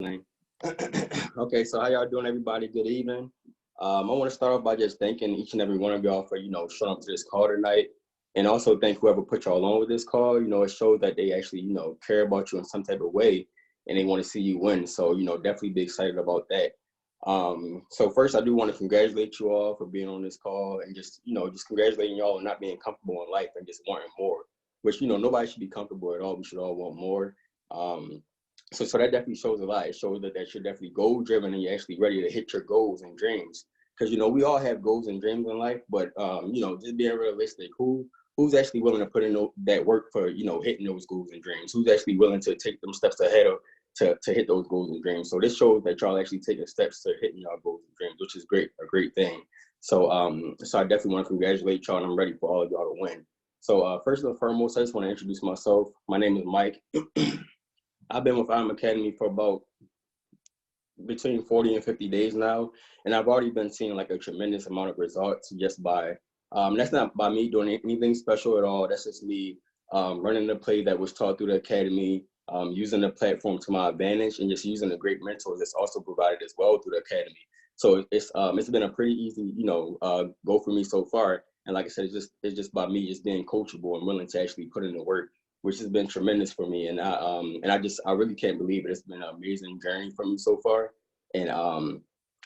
Okay, so how y'all doing, everybody? Good evening. I want to start off by just thanking each and every one of y'all for, showing up to this call tonight. And also thank whoever put y'all on with this call. It shows that they actually, care about you in some type of way and they want to see you win. So, definitely be excited about that. So first, I do want to congratulate you all for being on this call and just congratulating y'all on not being comfortable in life and just wanting more, which, nobody should be comfortable at all. We should all want more. So that definitely shows a lot. It shows that you're definitely goal driven and you're actually ready to hit your goals and dreams. Because, we all have goals and dreams in life, but, just being realistic, who's actually willing to put in that work for, hitting those goals and dreams? Who's actually willing to take them steps ahead of to hit those goals and dreams? So this shows that y'all actually taking steps to hitting y'all goals and dreams, which is a great thing. So so I definitely want to congratulate y'all, and I'm ready for all of y'all to win. So first and foremost, I just want to introduce myself. My name is Mike. I've been with IM Academy for about between 40 and 50 days now, and I've already been seeing like a tremendous amount of results just by, that's not by me doing anything special at all. That's just me running the play that was taught through the academy, using the platform to my advantage, and just using the great mentors that's also provided as well through the academy. So it's been a pretty easy, go for me so far. And like I said, it's just by me just being coachable and willing to actually put in the work, which has been tremendous for me. And I really can't believe it. It's been an amazing journey for me so far. And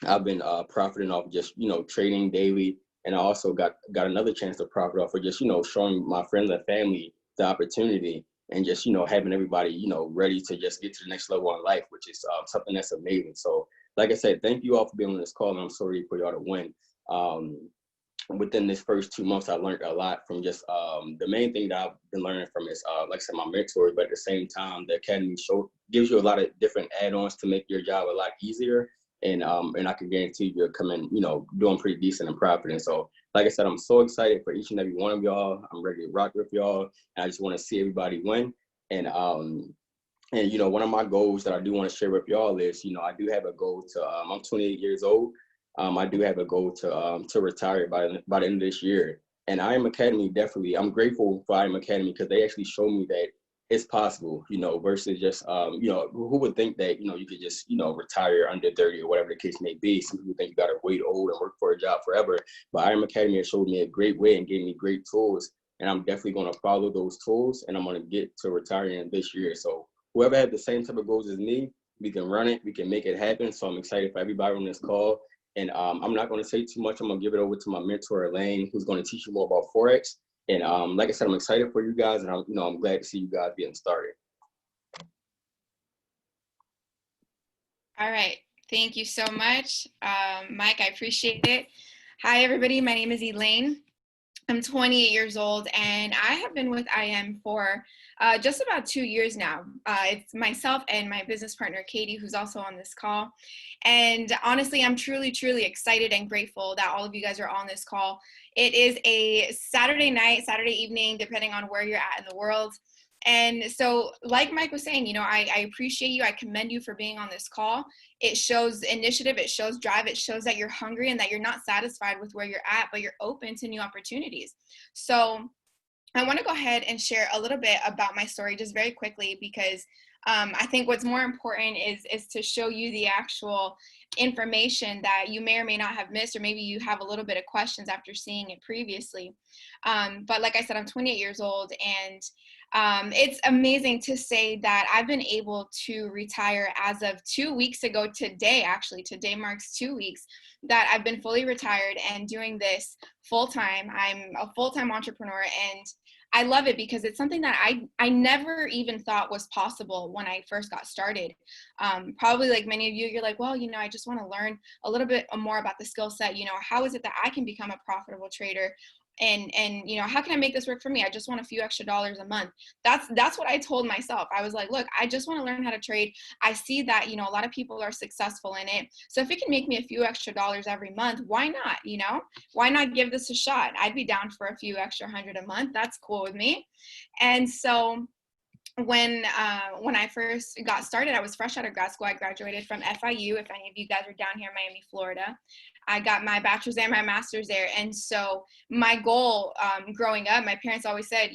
I've been profiting off just, trading daily. And I also got another chance to profit off of just, showing my friends and family the opportunity and just, having everybody, ready to just get to the next level in life, which is something that's amazing. So like I said, thank you all for being on this call, and I'm so ready for y'all to win. Within this first 2 months, I learned a lot from just the main thing that I've been learning from is, like I said, my mentors, but at the same time, the academy gives you a lot of different add-ons to make your job a lot easier. And I can guarantee you're coming, doing pretty decent and profiting. So like I said, I'm so excited for each and every one of y'all. I'm ready to rock with y'all. And I just want to see everybody win. And one of my goals that I do want to share with y'all is, I do have a goal to, I'm 28 years old. I do have a goal to retire by the end of this year. And IM Academy, definitely, I'm grateful for IM Academy because they actually show me that it's possible, versus just, who would think that, you could just, retire under 30 or whatever the case may be. Some people think you got to wait old and work for a job forever. But IM Academy has showed me a great way and gave me great tools. And I'm definitely going to follow those tools, and I'm going to get to retiring this year. So whoever had the same type of goals as me, we can run it, we can make it happen. So I'm excited for everybody on this call. And I'm not going to say too much. I'm going to give it over to my mentor, Elaine, who's going to teach you more about Forex. And like I said, I'm excited for you guys, and I'm glad to see you guys getting started. All right. Thank you so much, Mike. I appreciate it. Hi, everybody. My name is Elaine. I'm 28 years old, and I have been with IM for just about 2 years now. It's myself and my business partner, Katie, who's also on this call. And honestly, I'm truly, truly excited and grateful that all of you guys are on this call. It is a Saturday night, Saturday evening, depending on where you're at in the world. And so like Mike was saying, I appreciate you. I commend you for being on this call. It shows initiative, it shows drive, it shows that you're hungry and that you're not satisfied with where you're at, but you're open to new opportunities. So I want to go ahead and share a little bit about my story just very quickly, because I think what's more important is to show you the actual information that you may or may not have missed, or maybe you have a little bit of questions after seeing it previously. But like I said, I'm 28 years old, and it's amazing to say that I've been able to retire as of 2 weeks ago today. Actually, today marks 2 weeks that I've been fully retired and doing this full-time. I'm a full-time entrepreneur, and I love it because it's something that I never even thought was possible when I first got started. Probably like many of you, you're like, well, I just want to learn a little bit more about the skill set. How is it that I can become a profitable trader? And how can I make this work for me? I just want a few extra dollars a month. That's what I told myself. I was like, look, I just want to learn how to trade. I see that, a lot of people are successful in it. So if it can make me a few extra dollars every month, why not? Why not give this a shot? I'd be down for a few extra $100 a month. That's cool with me. And so when I first got started, I was fresh out of grad school. I graduated from FIU. If any of you guys are down here in Miami, Florida, I got my bachelor's and my master's there. And so my goal growing up, my parents always said,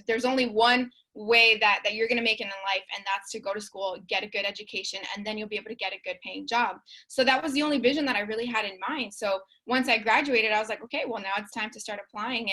there's only one way that you're going to make it in life, and that's to go to school, get a good education, and then you'll be able to get a good paying job. So that was the only vision that I really had in mind. So once I graduated, I was like, okay, well, now it's time to start applying,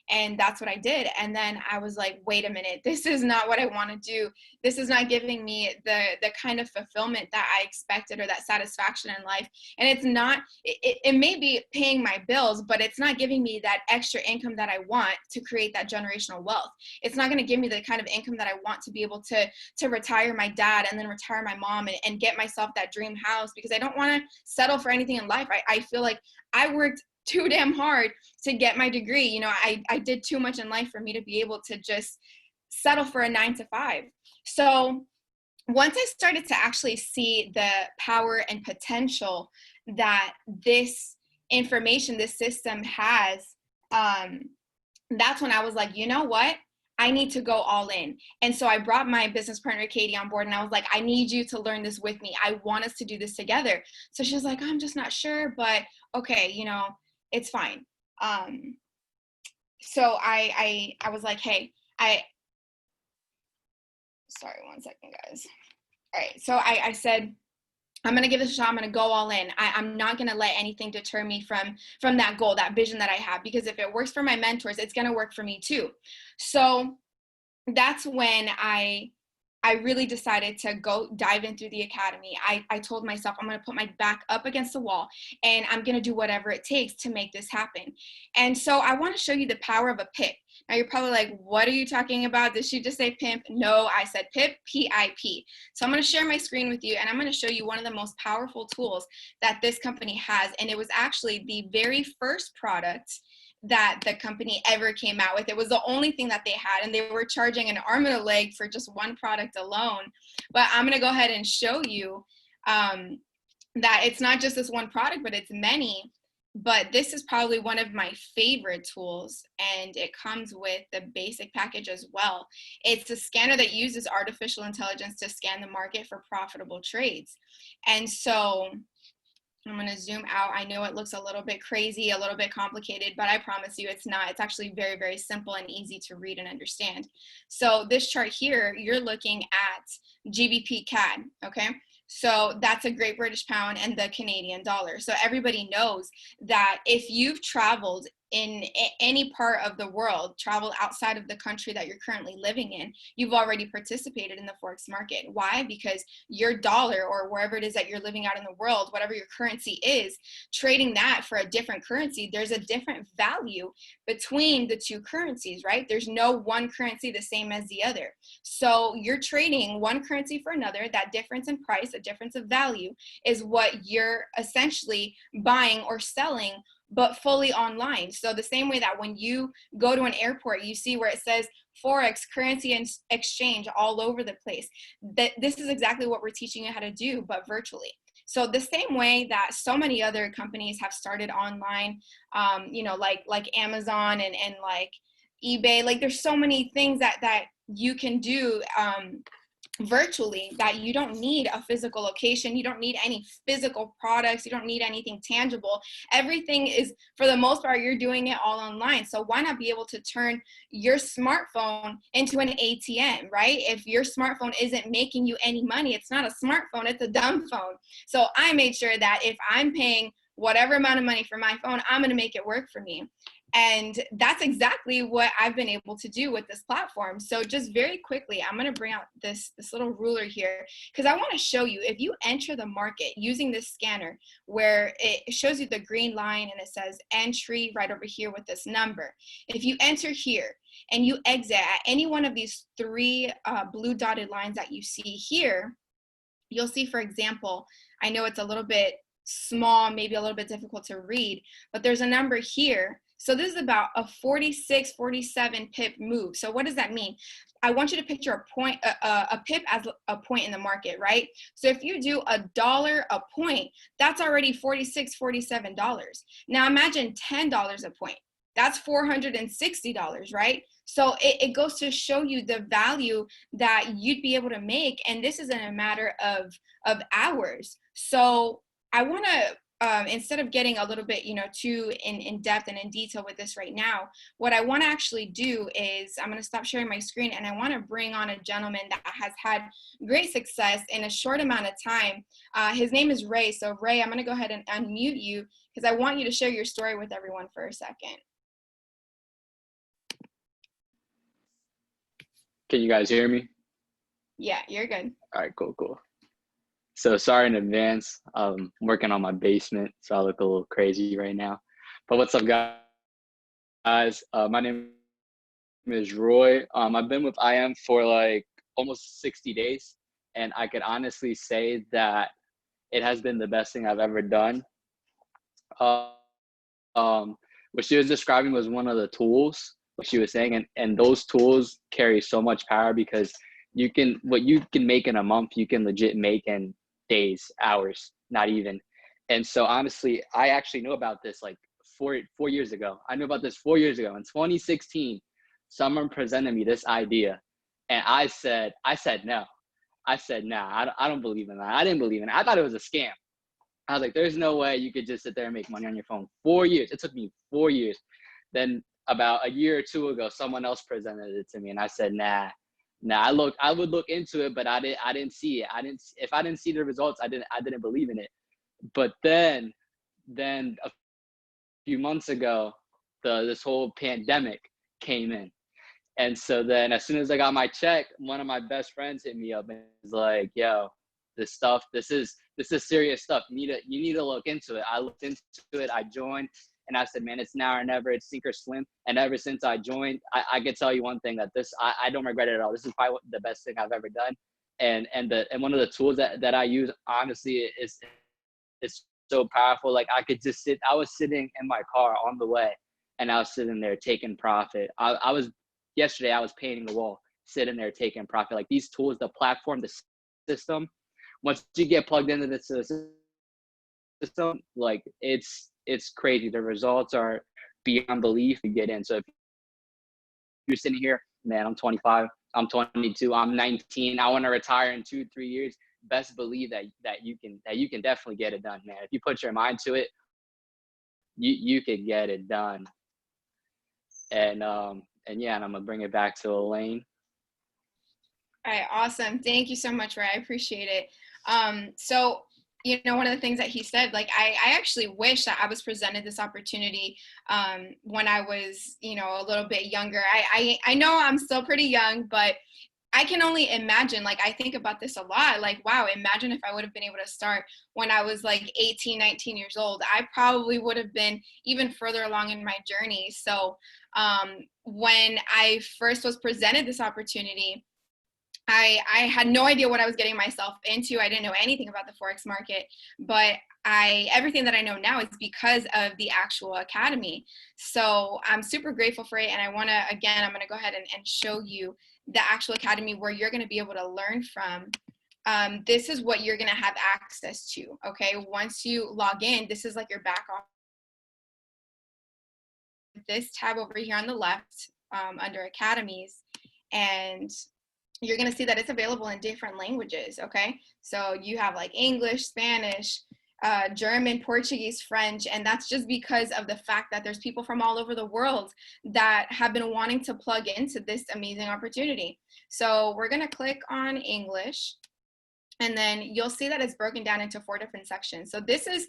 and that's what I did. And then I was like, wait a minute, this is not what I want to do. This is not giving me the kind of fulfillment that I expected, or that satisfaction in life. And it's not, it may be paying my bills, but it's not giving me that extra income that I want to create that generational wealth. It's not going to give me the kind of income that I want to be able to retire my dad and then retire my mom, and get myself that dream house, because I don't want to settle for anything in life. I feel like I worked too damn hard to get my degree. You know, I did too much in life for me to be able to just settle for a 9-to-5. So once I started to actually see the power and potential that this information, this system has, that's when I was like, you know what? I need to go all in. And so I brought my business partner, Katie, on board, and I was like, I need you to learn this with me. I want us to do this together. So she was like, I'm just not sure, but okay, you know, it's fine. So I was like, hey, sorry, one second, guys. All right. So I said, I'm going to give this a shot. I'm going to go all in. I'm not going to let anything deter me from that goal, that vision that I have, because if it works for my mentors, it's going to work for me too. So that's when I really decided to go dive in through the academy. I told myself, I'm going to put my back up against the wall, and I'm going to do whatever it takes to make this happen. And so I want to show you the power of a PIP. Now you're probably like, what are you talking about? Did she just say pimp? No, I said PIP, P-I-P. So I'm going to share my screen with you, and I'm going to show you one of the most powerful tools that this company has. And it was actually the very first product that the company ever came out with. It was the only thing that they had, and they were charging an arm and a leg for just one product alone. But I'm going to go ahead and show you that it's not just this one product, but it's many. But this is probably one of my favorite tools, and it comes with the basic package as well. It's a scanner that uses artificial intelligence to scan the market for profitable trades. And so I'm going to zoom out. I know it looks a little bit crazy, a little bit complicated, but I promise you it's not. It's actually very, very simple and easy to read and understand. So this chart here, you're looking at GBP CAD, okay? So that's a Great British Pound and the Canadian dollar. So everybody knows that if you've traveled in any part of the world, travel outside of the country that you're currently living in, you've already participated in the Forex market. Why? Because your dollar, or wherever it is that you're living out in the world, whatever your currency is, trading that for a different currency, there's a different value between the two currencies, right? There's no one currency the same as the other. So you're trading one currency for another. That difference in price, a difference of value, is what you're essentially buying or selling, but fully online. So the same way that when you go to an airport, you see where it says Forex, currency and exchange all over the place. This is exactly what we're teaching you how to do, but virtually. So the same way that so many other companies have started online, you know, like Amazon and like eBay, like there's so many things that you can do virtually, that you don't need a physical location. You don't need any physical products. You don't need anything tangible. Everything is, for the most part, you're doing it all online. So why not be able to turn your smartphone into an ATM, right? If your smartphone isn't making you any money, it's not a smartphone, it's a dumb phone. So I made sure that if I'm paying whatever amount of money for my phone, I'm going to make it work for me. And that's exactly what I've been able to do with this platform. So just very quickly, I'm going to bring out this little ruler here, because I want to show you, if you enter the market using this scanner, where it shows you the green line and it says entry right over here with this number. If you enter here and you exit at any one of these three blue dotted lines that you see here, you'll see, for example, I know it's a little bit small, maybe a little bit difficult to read, but there's a number here. So this is about a 46, 47 pip move. So what does that mean? I want you to picture a point, a pip as a point in the market, right? So if you do $1 a point, that's already $46, $47. Now imagine $10 a point. That's $460, right? So it goes to show you the value that you'd be able to make. And this is in a matter of hours. So I want to instead of getting a little bit, too in depth and in detail with this right now, what I want to actually do is I'm going to stop sharing my screen, and I want to bring on a gentleman that has had great success in a short amount of time. His name is Ray. So Ray, I'm going to go ahead and unmute you because I want you to share your story with everyone for a second. Can you guys hear me? Yeah, you're good. All right, cool. So sorry in advance. I'm working on my basement, so I look a little crazy right now. But what's up, guys? My name is Roy. I've been with IM for like almost 60 days, and I could honestly say that it has been the best thing I've ever done. What she was describing was one of the tools, what she was saying, and those tools carry so much power because what you can make in a month, you can legit make in days, hours, not even. And so honestly, I actually knew about this like four years ago. I knew about this 4 years ago. In 2016, someone presented me this idea, and I said no. I said, nah, I don't believe in that. I didn't believe in it. I thought it was a scam. I was like, there's no way you could just sit there and make money on your phone. 4 years. It took me 4 years. Then about a year or two ago, someone else presented it to me, and I said, nah. I would look into it, but I didn't see it. If I didn't see the results, I didn't believe in it. But then a few months ago, this whole pandemic came in. And so then as soon as I got my check, one of my best friends hit me up and was like, yo, this is serious stuff. You need to look into it. I looked into it, I joined, and I said, man, it's now or never, it's sink or swim. And ever since I joined, I can tell you one thing, that I don't regret it at all. This is probably the best thing I've ever done. And one of the tools that I use, honestly, is so powerful. Like I was sitting in my car on the way, and I was sitting there taking profit. Yesterday I was painting the wall, sitting there taking profit. Like these tools, the platform, the system, once you get plugged into this system, like it's crazy. The results are beyond belief to get in. So if you're sitting here, man, I'm 25, I'm 22, I'm 19, I want to retire in 2-3 years, best believe that you can definitely get it done, man. If you put your mind to it, you can get it done. And yeah, and I'm gonna bring it back to Elaine. All right, awesome. Thank you so much, Ray. I appreciate it. So, one of the things that he said, like, I actually wish that I was presented this opportunity when I was, a little bit younger. I know I'm still pretty young, but I can only imagine, like, I think about this a lot, like, wow, imagine if I would have been able to start when I was like 18, 19 years old. I probably would have been even further along in my journey. So when I first was presented this opportunity, I had no idea what I was getting myself into. I didn't know anything about the Forex market, but everything that I know now is because of the actual academy. So I'm super grateful for it. And I'm going to go ahead and show you the actual academy where you're going to be able to learn from. This is what you're going to have access to. Okay. Once you log in, this is like your back office. This tab over here on the left under academies, and you're going to see that it's available in different languages. Okay. So you have like English, Spanish, German, Portuguese, French, and that's just because of the fact that there's people from all over the world that have been wanting to plug into this amazing opportunity. So we're going to click on English, and then you'll see that it's broken down into 4 different sections. So this is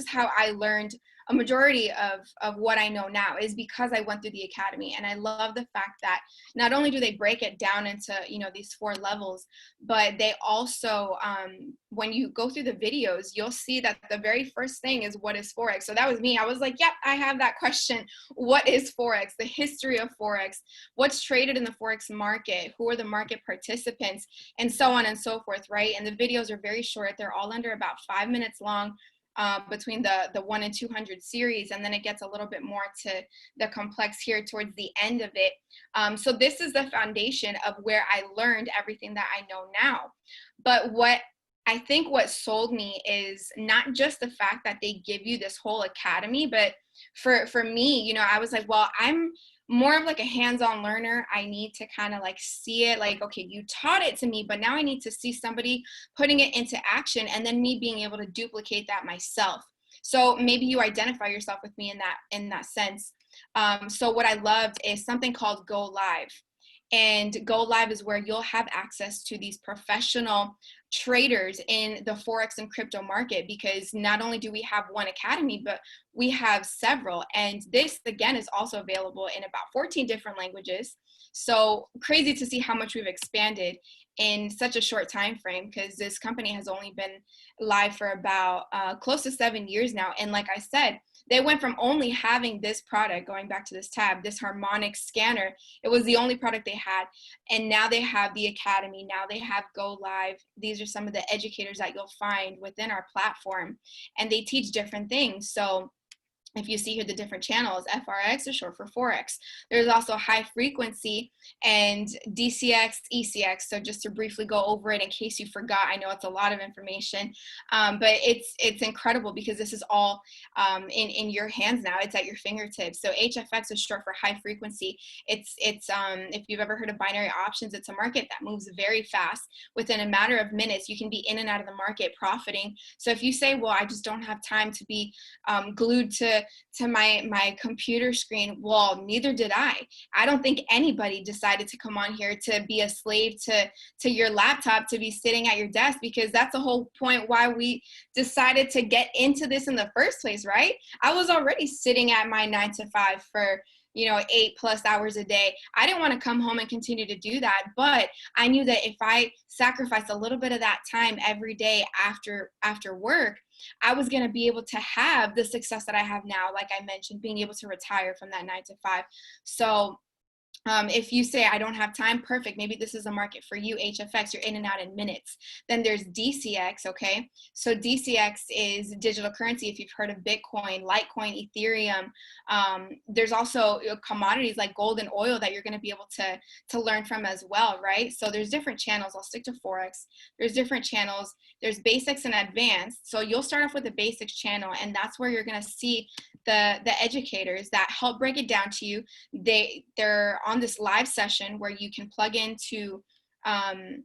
how I learned a majority of what I know now, is because I went through the academy. And I love the fact that not only do they break it down into, these 4 levels, but they also, when you go through the videos, you'll see that the very first thing is, what is Forex? So that was me. I was like, yep, I have that question. What is Forex? The history of Forex, what's traded in the Forex market, who are the market participants, and so on and so forth, right? And the videos are very short. They're all under about 5 minutes long. Between the 1 and 200 series, and then it gets a little bit more to the complex here towards the end of it. So this is the foundation of where I learned everything that I know now. But what sold me is not just the fact that they give you this whole academy, but for me, I was like, well, I'm more of like a hands-on learner. I need to kind of like see it, like, okay, you taught it to me, but now I need to see somebody putting it into action and then me being able to duplicate that myself. So maybe you identify yourself with me in that sense. So what I loved is something called Go Live. And Go Live is where you'll have access to these professional traders in the Forex and crypto market, because not only do we have one academy, but we have several. And this, again, is also available in about 14 different languages. So crazy to see how much we've expanded in such a short time frame, because this company has only been live for about close to 7 years now. And like I said, they went from only having this product, going back to this tab, this harmonic scanner. It was the only product they had. And now they have the academy. Now they have Go Live. These are some of the educators that you'll find within our platform. And they teach different things. So if you see here the different channels, FRX is short for Forex. There's also high frequency and DCX, ECX. So just to briefly go over it in case you forgot, I know it's a lot of information, but it's incredible because this is all in your hands now. It's at your fingertips. So HFX is short for high frequency. It's if you've ever heard of binary options, it's a market that moves very fast. Within a matter of minutes, you can be in and out of the market profiting. So if you say, well, I just don't have time to be glued to my computer screen, well, neither did I. I don't think anybody decided to come on here to be a slave to your laptop, to be sitting at your desk, because that's the whole point why we decided to get into this in the first place, right? I was already sitting at my 9 to 5 for 8+ hours a day. I didn't want to come home and continue to do that, but I knew that if I sacrificed a little bit of that time every day after work, I was going to be able to have the success that I have now. Like I mentioned, being able to retire from that 9 to 5. So if you say, I don't have time, perfect. Maybe this is a market for you, HFX, you're in and out in minutes. Then there's DCX, okay? So DCX is digital currency. If you've heard of Bitcoin, Litecoin, Ethereum, there's also commodities like gold and oil that you're gonna be able to learn from as well, right? So there's different channels. I'll stick to Forex. There's different channels. There's basics and advanced. So you'll start off with the basics channel, and that's where you're gonna see the educators that help break it down to you. They're on this live session where you can plug into the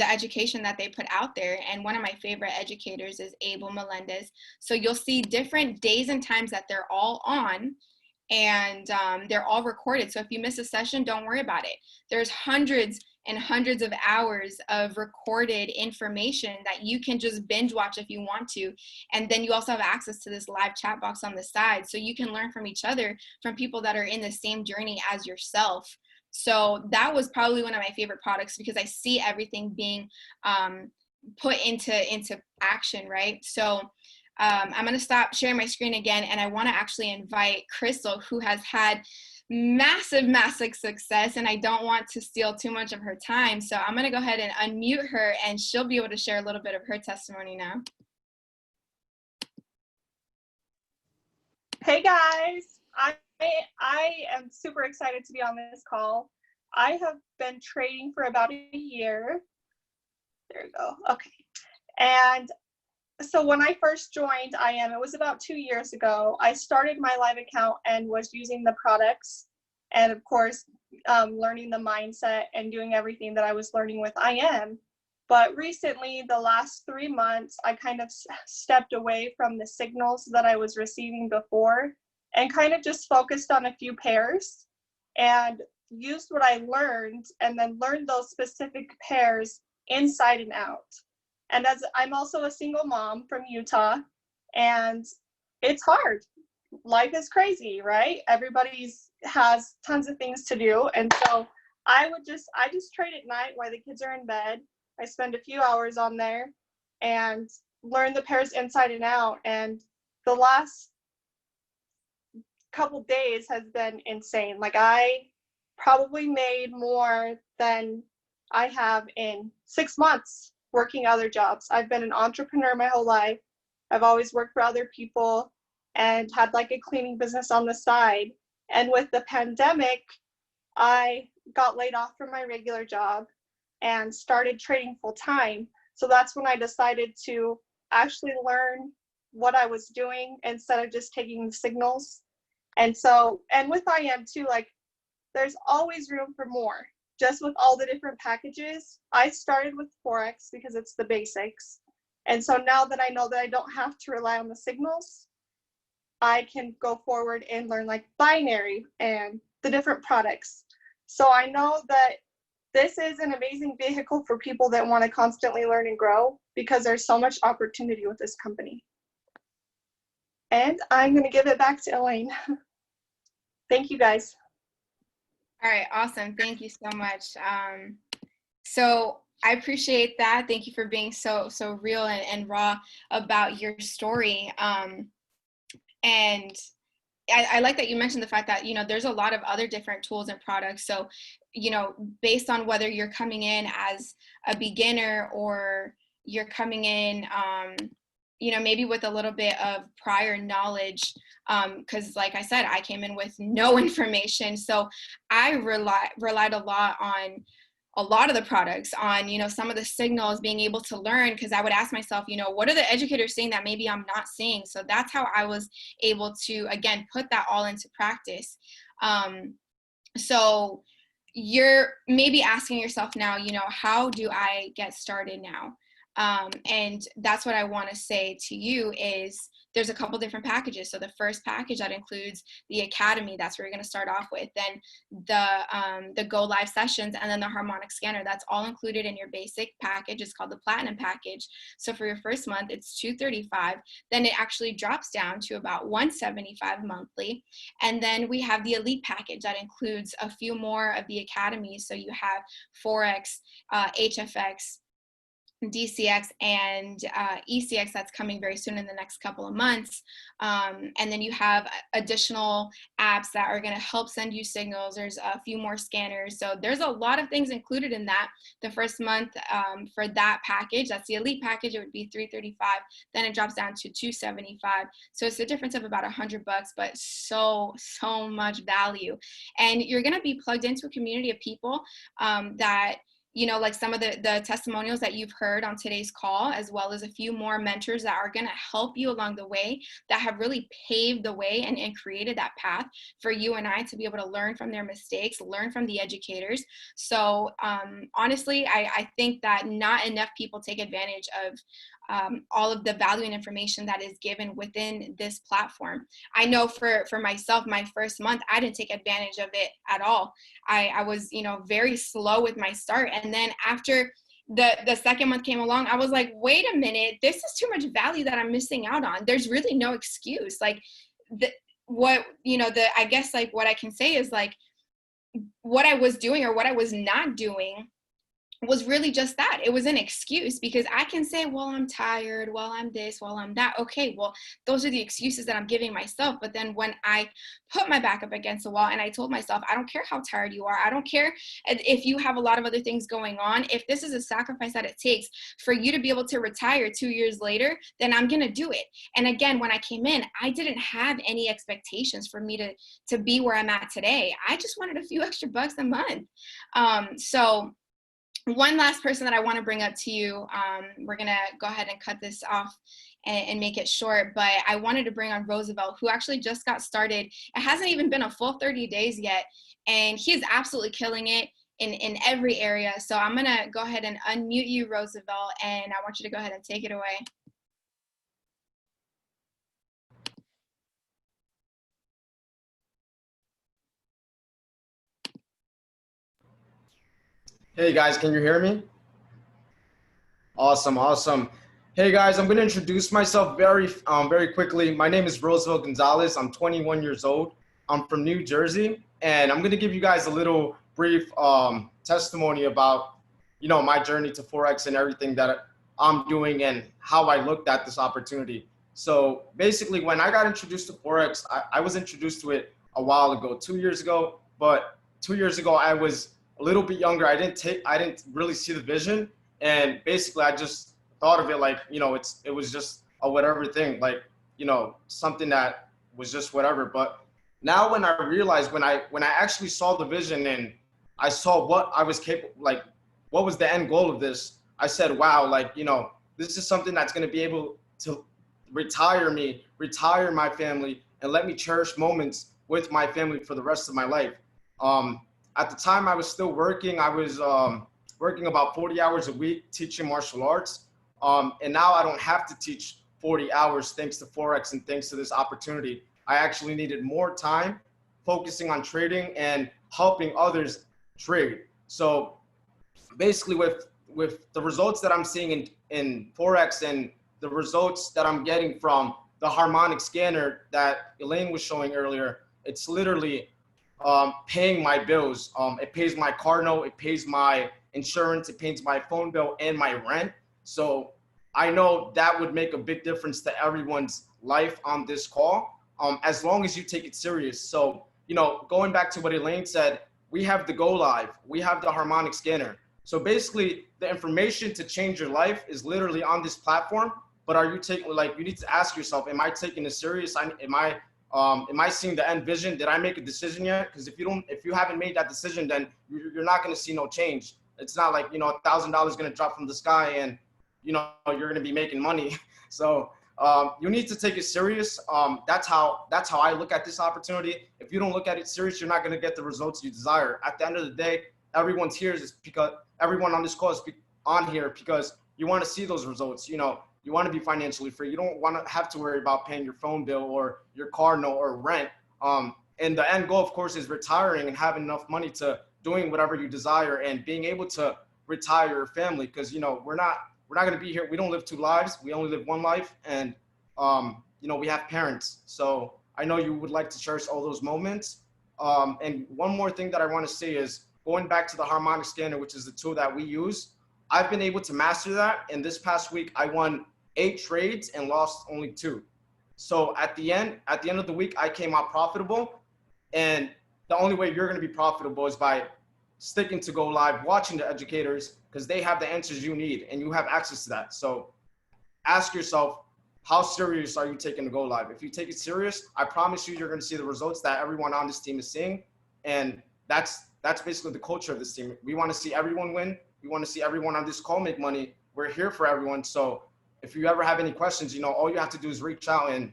education that they put out there. And one of my favorite educators is Abel Melendez. So you'll see different days and times that they're all on, and they're all recorded. So if you miss a session, don't worry about it. There's hundreds and hundreds of hours of recorded information that you can just binge watch if you want to. And then you also have access to this live chat box on the side, so you can learn from each other, from people that are in the same journey as yourself. So that was probably one of my favorite products, because I see everything being put into action, right? So I'm going to stop sharing my screen again, and I want to actually invite Crystal, who has had massive success, and I don't want to steal too much of her time. So I'm going to go ahead and unmute her, and she'll be able to share a little bit of her testimony now. Hey guys, I am super excited to be on this call. I have been trading for about a year. There we go. Okay. And so when I first joined IM, it was about 2 years ago. I started my live account and was using the products, and of course, learning the mindset and doing everything that I was learning with IM. But recently, the last 3 months, I kind of stepped away from the signals that I was receiving before and kind of just focused on a few pairs and used what I learned, and then learned those specific pairs inside and out. And as I'm also a single mom from Utah, and it's hard. Life is crazy, right? Everybody's has tons of things to do. And so I just trade at night while the kids are in bed. I spend a few hours on there and learn the pairs inside and out. And the last couple days has been insane. Like, I probably made more than I have in 6 months working other jobs. I've been an entrepreneur my whole life. I've always worked for other people and had like a cleaning business on the side. And with the pandemic, I got laid off from my regular job and started trading full time. So that's when I decided to actually learn what I was doing instead of just taking the signals. And so, and with IM too, like there's always room for more. Just with all the different packages, I started with Forex because it's the basics. And so now that I know that I don't have to rely on the signals, I can go forward and learn like binary and the different products. So I know that this is an amazing vehicle for people that want to constantly learn and grow because there's so much opportunity with this company. And I'm going to give it back to Elaine. Thank you guys. All right, awesome. Thank you so much. So I appreciate that. Thank you for being so real and raw about your story. And I like that you mentioned the fact that, you know, there's a lot of other different tools and products. So, you know, based on whether you're coming in as a beginner or you're coming in, you know, maybe with a little bit of prior knowledge, because like I said, I came in with no information. So I relied a lot on a lot of the products, on, you know, some of the signals, being able to learn, because I would ask myself, you know, what are the educators saying that maybe I'm not seeing? So that's how I was able to, again, put that all into practice. So you're maybe asking yourself now, you know, how do I get started now? And that's what I want to say to you is there's a couple different packages. So the first package that includes the Academy, that's where you're going to start off with. Then the Go Live sessions, and then the harmonic scanner. That's all included in your basic package. It's called the Platinum package. So for your first month, it's $235. Then it actually drops down to about $175 monthly. And then we have the Elite package that includes a few more of the academies. So you have Forex, HFX, DCX, and ECX that's coming very soon in the next couple of months. And then you have additional apps that are going to help send you signals. There's a few more scanners. So there's a lot of things included in that. The first month for that package, that's the Elite package, it would be $335. Then it drops down to $275. So it's a difference of about $100, but so much value. And you're going to be plugged into a community of people that, you know, like some of the testimonials that you've heard on today's call, as well as a few more mentors that are going to help you along the way, that have really paved the way and created that path for you and I to be able to learn from their mistakes, learn from the educators. So honestly, I think that not enough people take advantage of all of the value and information that is given within this platform. I know for myself, my first month, I didn't take advantage of it at all. I was, you know, very slow with my start. And then after the second month came along, I was like, wait a minute, this is too much value that I'm missing out on. There's really no excuse. Like I guess like what I can say is like what I was doing or what I was not doing was really just that. It was an excuse, because I can say, well, I'm tired, well, I'm this, well, I'm that. Okay, well, those are the excuses that I'm giving myself. But then when I put my back up against the wall and I told myself, I don't care how tired you are, I don't care if you have a lot of other things going on, if this is a sacrifice that it takes for you to be able to retire 2 years later, then I'm gonna do it. And again, when I came in, I didn't have any expectations for me to be where I'm at today. I just wanted a few extra bucks a month. So one last person that I want to bring up to you, we're going to go ahead and cut this off and make it short, but I wanted to bring on Roosevelt, who actually just got started. It hasn't even been a full 30 days yet, and he's absolutely killing it in every area. So I'm going to go ahead and unmute you, Roosevelt, and I want you to go ahead and take it away. Hey guys, can you hear me? Awesome. Hey guys, I'm gonna introduce myself very quickly. My name is Roosevelt Gonzalez. I'm 21 years old. I'm from New Jersey, and I'm gonna give you guys a little brief testimony about, you know, my journey to Forex and everything that I'm doing and how I looked at this opportunity. So basically, when I got introduced to Forex, I was introduced to it a while ago, 2 years ago. But 2 years ago, I was a little bit younger. I didn't really see the vision, and basically I just thought of it like, you know, it was just a whatever thing, like, you know, something that was just whatever. But now when I realized, when I actually saw the vision and I saw what I was capable, like what was the end goal of this, I said, wow, like, you know, this is something that's going to be able to retire my family and let me cherish moments with my family for the rest of my life. At the time I was still working. I was working about 40 hours a week teaching martial arts. And now I don't have to teach 40 hours thanks to Forex and thanks to this opportunity. I actually needed more time focusing on trading and helping others trade. So basically with the results that I'm seeing in Forex and the results that I'm getting from the harmonic scanner that Elaine was showing earlier, it's literally paying my bills. It pays my car note, it pays my insurance, it pays my phone bill and my rent. So I know that would make a big difference to everyone's life on this call, as long as you take it serious. So, you know, going back to what Elaine said, we have the Go Live, we have the harmonic scanner. So basically the information to change your life is literally on this platform, but are you taking, like, you need to ask yourself, am I taking this serious? Am I seeing the end vision? Did I make a decision yet? Because if you haven't made that decision, then you're not going to see no change. It's not like, you know, $1,000 is going to drop from the sky and, you know, you're going to be making money. So you need to take it serious. That's how I look at this opportunity. If you don't look at it serious, you're not going to get the results you desire. At the end of the day, everyone's here is because everyone on this call is on here because you want to see those results. You know, you want to be financially free. You don't want to have to worry about paying your phone bill or your car note or rent. And the end goal, of course, is retiring and having enough money to doing whatever you desire and being able to retire your family. Because, you know, we're not going to be here. We don't live two lives. We only live one life. And, you know, we have parents. So I know you would like to cherish all those moments. And one more thing that I want to say is going back to the harmonic scanner, which is the tool that we use. I've been able to master that. And this past week, I won 8 trades and lost only 2. So at the end of the week, I came out profitable. And the only way you're going to be profitable is by sticking to Go Live, watching the educators, because they have the answers you need and you have access to that. So ask yourself, how serious are you taking the Go Live? If you take it serious, I promise you're going to see the results that everyone on this team is seeing. And that's basically the culture of this team. We want to see everyone win. We want to see everyone on this call make money. We're here for everyone. So if you ever have any questions, you know, all you have to do is reach out, and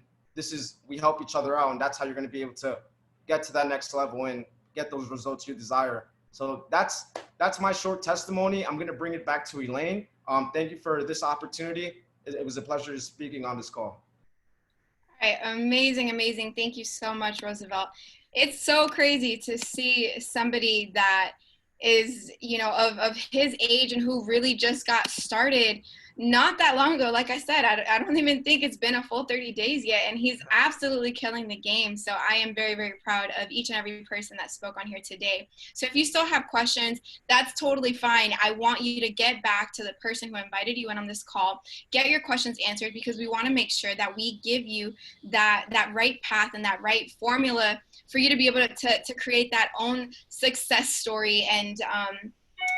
we help each other out. And that's how you're going to be able to get to that next level and get those results you desire. So that's my short testimony. I'm going to bring it back to Elaine. Thank you for this opportunity. It was a pleasure speaking on this call. All right, amazing, amazing. Thank you so much, Roosevelt. It's so crazy to see somebody that is, you know, of his age and who really just got started not that long ago. Like I said, I don't even think it's been a full 30 days yet, and he's absolutely killing the game. So I am very, very proud of each and every person that spoke on here today. So if you still have questions, that's totally fine. I want you to get back to the person who invited you in on this call, get your questions answered, because we want to make sure that we give you that right path and that right formula for you to be able to create that own success story and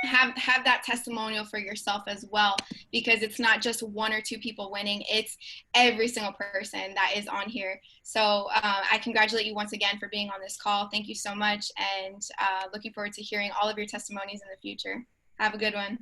have that testimonial for yourself as well, because it's not just 1 or 2 people winning, it's every single person that is on here. So I congratulate you once again for being on this call. Thank you so much, and looking forward to hearing all of your testimonies in the future. Have a good one.